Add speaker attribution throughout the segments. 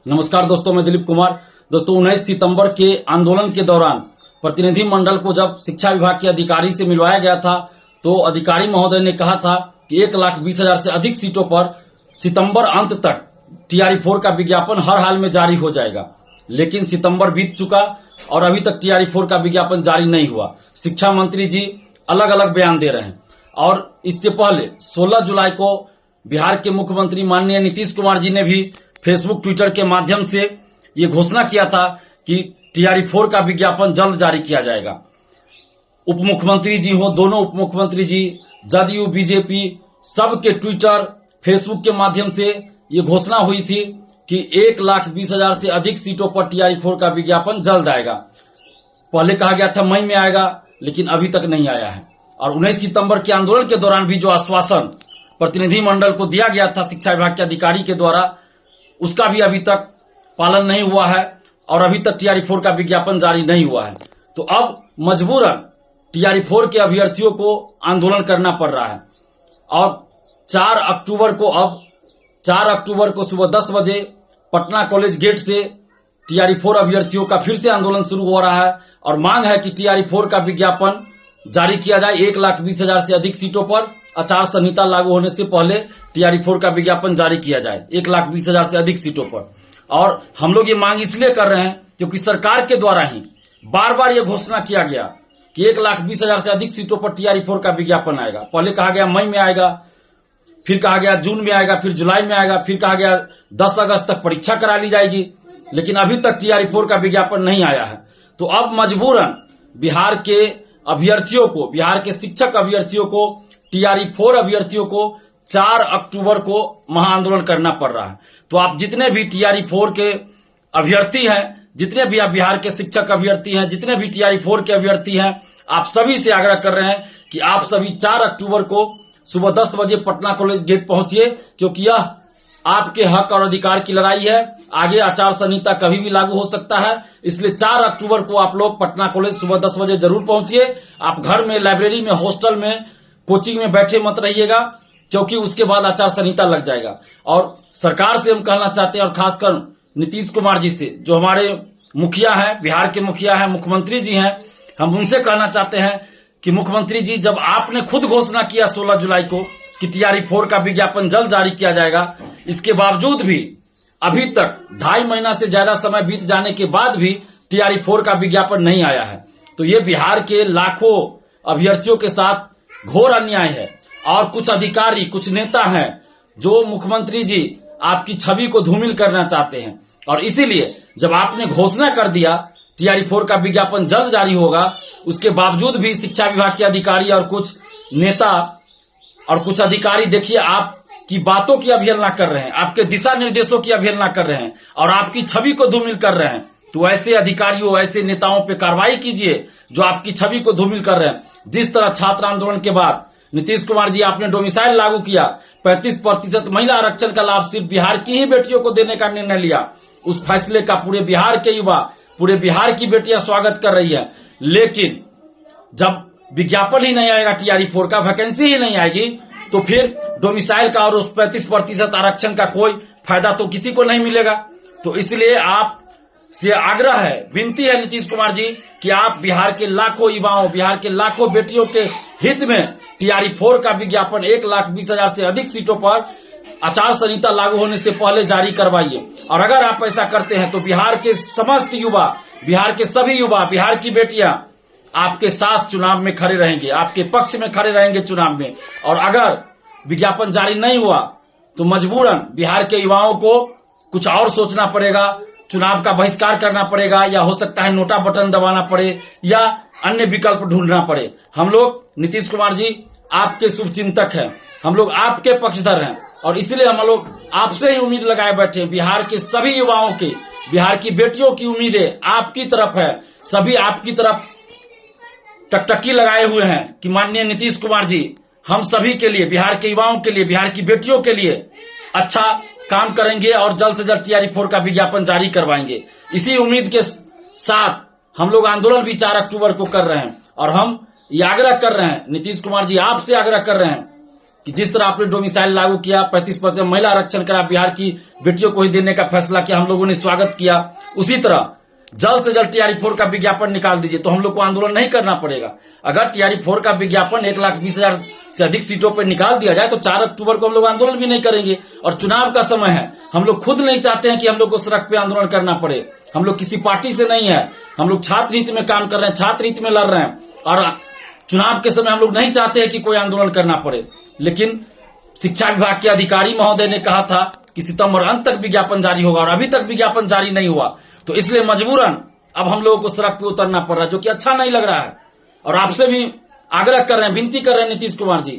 Speaker 1: नमस्कार दोस्तों, मैं दिलीप कुमार। दोस्तों 19 सितंबर के आंदोलन के दौरान प्रतिनिधि मंडल को जब शिक्षा विभाग के अधिकारी से मिलवाया गया था तो अधिकारी महोदय ने कहा था कि 1,20,000 से अधिक सीटों पर सितंबर अंत तक TRE-4 का विज्ञापन हर हाल में जारी हो जाएगा। लेकिन सितंबर बीत चुका और अभी तक TRE-4 का विज्ञापन जारी नहीं हुआ। शिक्षा मंत्री जी अलग अलग बयान दे रहे हैं और इससे पहले 16 जुलाई को बिहार के मुख्यमंत्री माननीय नीतीश कुमार जी ने भी फेसबुक ट्विटर के माध्यम से ये घोषणा किया था कि TRE-4 का विज्ञापन जल्द जारी किया जाएगा। उप मुख्यमंत्री जी हो, दोनों उप मुख्यमंत्री जी, जदयू, बीजेपी, सबके ट्विटर, फेसबुक के माध्यम से ये घोषणा हुई थी कि 1,20,000 से अधिक सीटों पर TRE-4 का विज्ञापन जल्द आएगा। पहले कहा गया था मई में आएगा, लेकिन अभी तक नहीं आया है। और 19 सितंबर के आंदोलन के दौरान भी जो आश्वासन प्रतिनिधि मंडल को दिया गया था शिक्षा विभाग के अधिकारी के द्वारा, उसका भी अभी तक पालन नहीं हुआ है और अभी तक TRE-4 का विज्ञापन जारी नहीं हुआ है। तो अब मजबूरन TRE-4 के अभ्यर्थियों को आंदोलन करना पड़ रहा है। और 4 अक्टूबर को सुबह 10 बजे पटना कॉलेज गेट से TRE-4 अभ्यर्थियों का फिर से आंदोलन शुरू हो रहा है और मांग है कि TRE-4 का विज्ञापन जारी किया जाए। 1,20,000 से अधिक सीटों पर आचार संहिता लागू होने से पहले TRE-4 का विज्ञापन जारी किया जाए 1,20,000 से अधिक सीटों पर। और हम लोग ये मांग इसलिए कर रहे हैं क्योंकि सरकार के द्वारा ही बार बार ये घोषणा किया गया कि 1,20,000 से अधिक सीटों पर TRE-4 का विज्ञापन आएगा। पहले कहा गया मई में आएगा, फिर कहा गया जून में आएगा, फिर जुलाई में आएगा, फिर कहा गया 10 अगस्त तक परीक्षा करा ली जाएगी, लेकिन अभी तक TRE-4 का विज्ञापन नहीं आया है। तो अब मजबूरन बिहार के अभ्यर्थियों को, बिहार के शिक्षक अभ्यर्थियों को, TRE-4 अभ्यर्थियों को 4 अक्टूबर को महाआंदोलन करना पड़ रहा है। तो आप जितने भी TRE-4 के अभ्यर्थी हैं, जितने भी आप बिहार के शिक्षक अभ्यर्थी हैं, जितने भी TRE-4 के अभ्यर्थी हैं, आप सभी से आग्रह कर रहे हैं कि आप सभी 4 अक्टूबर को सुबह 10 बजे पटना कॉलेज गेट पहुंचिए, क्योंकि यह आपके हक और अधिकार की लड़ाई है। आगे आचार संहिता कभी भी लागू हो सकता है, इसलिए 4 अक्टूबर को आप लोग पटना कॉलेज सुबह 10 बजे जरूर पहुंचिए। आप घर में, लाइब्रेरी में, हॉस्टल में, कोचिंग में बैठे मत रहिएगा, क्योंकि उसके बाद आचार संहिता लग जाएगा। और सरकार से हम कहना चाहते हैं, और खासकर नीतीश कुमार जी से, जो हमारे मुखिया हैं, बिहार के मुखिया हैं, मुख्यमंत्री जी हैं, हम उनसे कहना चाहते हैं कि मुख्यमंत्री जी, जब आपने खुद घोषणा किया 16 जुलाई को कि TRE-4 का विज्ञापन जल्द जारी किया जाएगा, इसके बावजूद भी अभी तक 2.5 महीना से ज्यादा समय बीत जाने के बाद भी TRE-4 का विज्ञापन नहीं आया है। तो ये बिहार के लाखों अभ्यर्थियों के साथ घोर अन्याय है। और कुछ अधिकारी, कुछ नेता हैं जो मुख्यमंत्री जी आपकी छवि को धूमिल करना चाहते हैं, और इसीलिए जब आपने घोषणा कर दिया TRE-4 का विज्ञापन जल्द जारी होगा, उसके बावजूद भी शिक्षा विभाग के अधिकारी और कुछ नेता और कुछ अधिकारी, देखिए, आपकी बातों की अवहेलना कर रहे हैं, आपके दिशा निर्देशों की अवहेलना कर रहे हैं और आपकी छवि को धूमिल कर रहे हैं। तो ऐसे अधिकारियों, ऐसे नेताओं पे कार्रवाई कीजिए जो आपकी छवि को धूमिल कर रहे हैं। जिस तरह छात्र आंदोलन के बाद नीतीश कुमार जी आपने डोमिसाइल लागू किया, 35% महिला आरक्षण का लाभ सिर्फ बिहार की ही बेटियों को देने का निर्णय लिया, उस फैसले का पूरे बिहार के युवा, पूरे बिहार की बेटियां स्वागत कर रही है। लेकिन जब विज्ञापन ही नहीं आएगा TRE-4 का, वैकेंसी ही नहीं आएगी, तो फिर डोमिसाइल का और उस 35% आरक्षण का कोई फायदा तो किसी को नहीं मिलेगा। तो इसलिए आप से आग्रह है, विनती है नीतीश कुमार जी कि आप बिहार के लाखों युवाओं, बिहार के लाखों बेटियों के हित में TRE-4 का विज्ञापन 1,20,000 से अधिक सीटों पर आचार संहिता लागू होने से पहले जारी करवाइए। और अगर आप ऐसा करते हैं तो बिहार के समस्त युवा, बिहार के सभी युवा, बिहार की बेटियां आपके साथ चुनाव में खड़े रहेंगे, आपके पक्ष में खड़े रहेंगे चुनाव में। और अगर विज्ञापन जारी नहीं हुआ तो मजबूरन बिहार के युवाओं को कुछ और सोचना पड़ेगा, चुनाव का बहिष्कार करना पड़ेगा, या हो सकता है नोटा बटन दबाना पड़े, या अन्य विकल्प ढूंढना पड़े। हम लोग, नीतीश कुमार जी, आपके शुभचिंतक हैं, हम लोग आपके पक्षधर हैं, और इसलिए हम लोग आपसे ही उम्मीद लगाए बैठे हैं। बिहार के सभी युवाओं की, बिहार की बेटियों की उम्मीदें आपकी तरफ है। सभी आपकी तरफ टकटकी लगाए हुए हैं कि माननीय नीतीश कुमार जी हम सभी के लिए, बिहार के युवाओं के लिए, बिहार की बेटियों के लिए अच्छा काम करेंगे और जल्द से जल्द TRE-4 का विज्ञापन जारी करवाएंगे। इसी उम्मीद के साथ हम लोग आंदोलन भी 4 अक्टूबर को कर रहे हैं, और हम ये आग्रह कर रहे हैं, नीतीश कुमार जी आपसे आग्रह कर रहे हैं कि जिस तरह आपने डोमिसाइल लागू किया, 35% महिला आरक्षण करा, बिहार की बेटियों को ही देने का फैसला किया, हम लोगों ने स्वागत किया। उसी तरह जल्द से जल्द टीआरई 4 का विज्ञापन निकाल दीजिए, तो हम लोग को आंदोलन नहीं करना पड़ेगा। अगर टीआरई 4 का विज्ञापन 1,20,000 से अधिक सीटों पर निकाल दिया जाए तो 4 अक्टूबर को हम लोग आंदोलन भी नहीं करेंगे। और चुनाव का समय है, हम लोग खुद नहीं चाहते हैं कि हम लोग को सड़क पे आंदोलन करना पड़े। हम लोग किसी पार्टी से नहीं है, हम लोग छात्र हित में काम कर रहे हैं, छात्र हित में लड़ रहे हैं, और चुनाव के समय हम लोग नहीं चाहते हैं कि कोई आंदोलन करना पड़े। लेकिन शिक्षा विभाग के अधिकारी महोदय ने कहा था कि सितंबर अंत तक विज्ञापन जारी होगा, और अभी तक विज्ञापन जारी नहीं हुआ। तो इसलिए मजबूरन अब हम लोगों को सड़क पे उतरना पड़ रहा है, जो कि अच्छा नहीं लग रहा है। और आपसे भी आग्रह कर रहे हैं, विनती कर रहे हैं नीतीश कुमार जी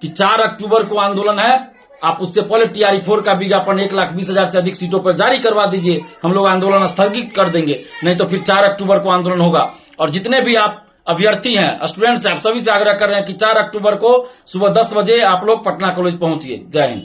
Speaker 1: कि 4 अक्टूबर को आंदोलन है, आप उससे पहले टीआरई 4 का विज्ञापन 1,20,000 से अधिक सीटों पर जारी करवा दीजिए। हम लोग आंदोलन स्थगित कर देंगे, नहीं तो फिर 4 अक्टूबर को आंदोलन होगा। और जितने भी आप अभ्यर्थी हैं, स्टूडेंट्स हैं, आप सभी से आग्रह कर रहे हैं कि 4 अक्टूबर को सुबह 10 बजे आप लोग पटना कॉलेज पहुंचिए। जय हिंद।